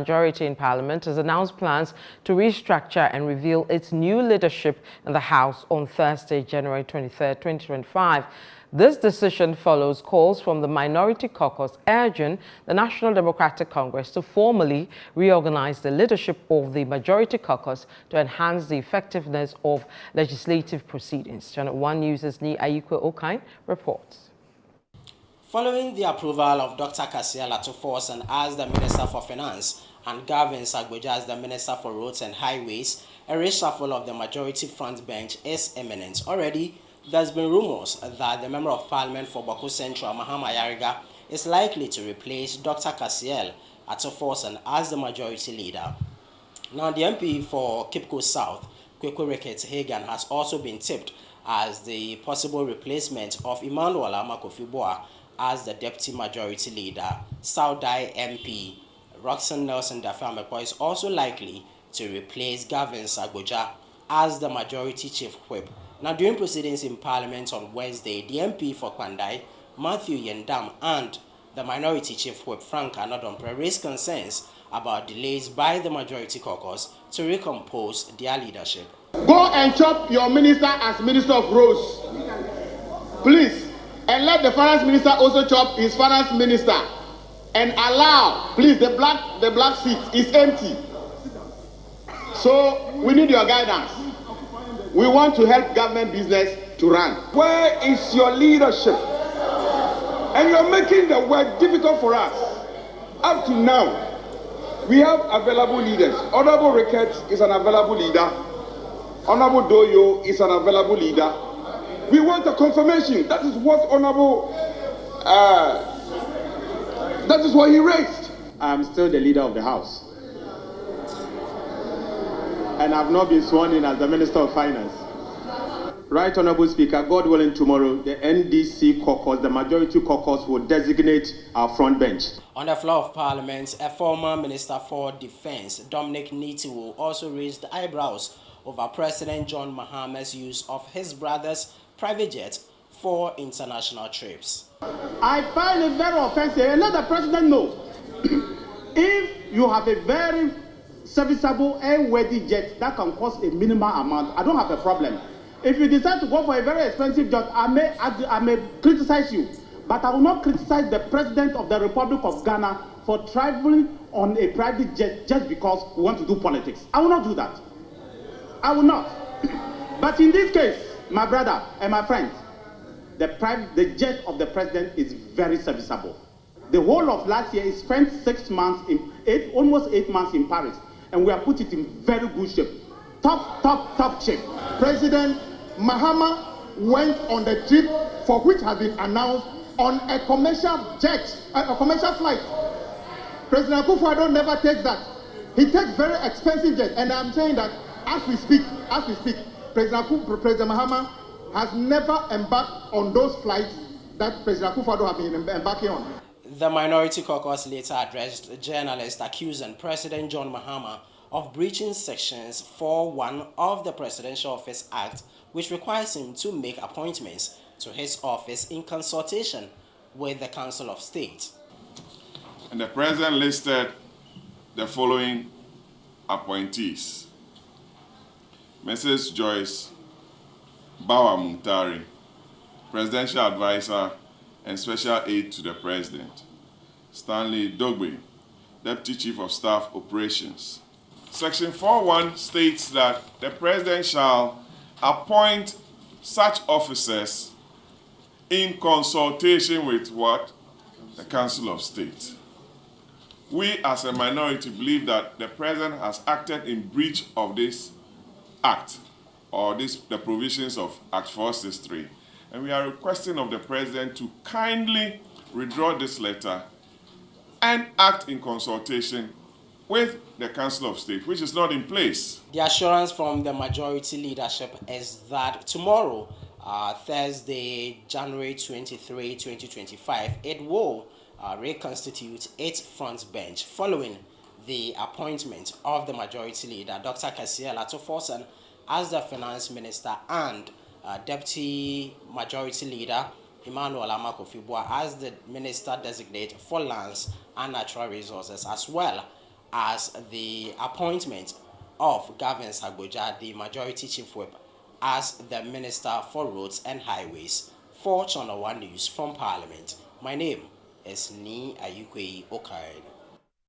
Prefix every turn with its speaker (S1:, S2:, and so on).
S1: Majority in Parliament has announced plans to restructure and reveal its new leadership in the House on Thursday, January 23, 2025. This decision follows calls from the Minority Caucus urging the National Democratic Congress to formally reorganize the leadership of the Majority Caucus to enhance the effectiveness of legislative proceedings. ChannelOne News' Ni Ayikwe Okai reports.
S2: Following the approval of Dr. Kasia Latoforsen as the Minister for Finance and Gavin Sagboja as the Minister for Roads and Highways, a reshuffle of the majority front bench is imminent. Already, there's been rumors that the Member of Parliament for Bako Central, Mahama Yariga, is likely to replace Dr. Kasia Latoforsen as the majority leader. Now, the MP for Kipko South, Kwekwe Ricketts Hagan, has also been tipped as the possible replacement of Emmanuel Amakofi-Boa as the deputy majority leader. Saudai MP Roxanne Nelson Dafamekwa is also likely to replace Gavin Sagboja as the majority chief whip. Now, during proceedings in Parliament on Wednesday, the MP for Kwandai, Matthew Yendam, and the minority chief whip, Frank Anodompre, raised concerns about delays by the majority caucus to recompose their leadership.
S3: Go and chop your minister as Minister of Roads, please. And let the finance minister also chop his finance minister. And allow, please, the black seat is empty. So we need your guidance. We want to help government business to run.
S4: Where is your leadership? And you're making the work difficult for us. Up to now, we have available leaders. Honorable Ricketts is an available leader. Honorable Doyo is an available leader. We want a confirmation. That is what Honorable, that is what he raised.
S5: I'm still the leader of the House. And I've not been sworn in as the Minister of Finance. Right, Honorable Speaker, God willing, tomorrow, the NDC caucus, the majority caucus, will designate our front bench.
S2: On the floor of Parliament, a former Minister for Defense, Dominic Nitiwo, also raised eyebrows over President John Mahama's use of his brother's private jet for international trips.
S3: I find it very offensive, and let the president know. If you have a very serviceable airworthy jet that can cost a minimal amount, I don't have a problem. If you decide to go for a very expensive jet, I may criticize you, but I will not criticize the President of the Republic of Ghana for traveling on a private jet just because we want to do politics. I will not do that. I will not. But in this case, my brother and my friends, the jet of the president is very serviceable. The whole of last year, he spent 6 months, almost 8 months in Paris, and we have put it in very good shape. Top shape. President Mahama went on the trip for which has been announced on a commercial jet, a commercial flight. President Akufo-Addo never takes that. He takes very expensive jet, and I'm saying that as we speak, President Mahama has never embarked on those flights that President Akufo-Addo has been embarking on.
S2: The Minority Caucus later addressed journalists accusing President John Mahama of breaching sections 4(1) of the Presidential Office Act, which requires him to make appointments to his office in consultation with the Council of State.
S6: And the President listed the following appointees: Mrs. Joyce Bawa Muntari, Presidential Advisor and Special Aide to the President; Stanley Dogbe, Deputy Chief of Staff Operations. Section 4(1) states that the President shall appoint such officers in consultation with what? The Council of State. We as a minority believe that the President has acted in breach of this Act, or the provisions of Act 463. And we are requesting of the President to kindly withdraw this letter and act in consultation with the Council of State, which is not in place.
S2: The assurance from the majority leadership is that tomorrow, Thursday, January 23, 2025, it will reconstitute its front bench following the appointment of the majority leader, Dr. Kasia Latoforsen, as the finance minister, and deputy majority leader, Emmanuel Amakofi-Boa, as the minister designate for lands and natural resources, as well as the appointment of Gavin Sagboja, the Majority Chief Whip, as the Minister for Roads and Highways. For ChannelOne News from Parliament, my name is Ni Ayukwe Okain.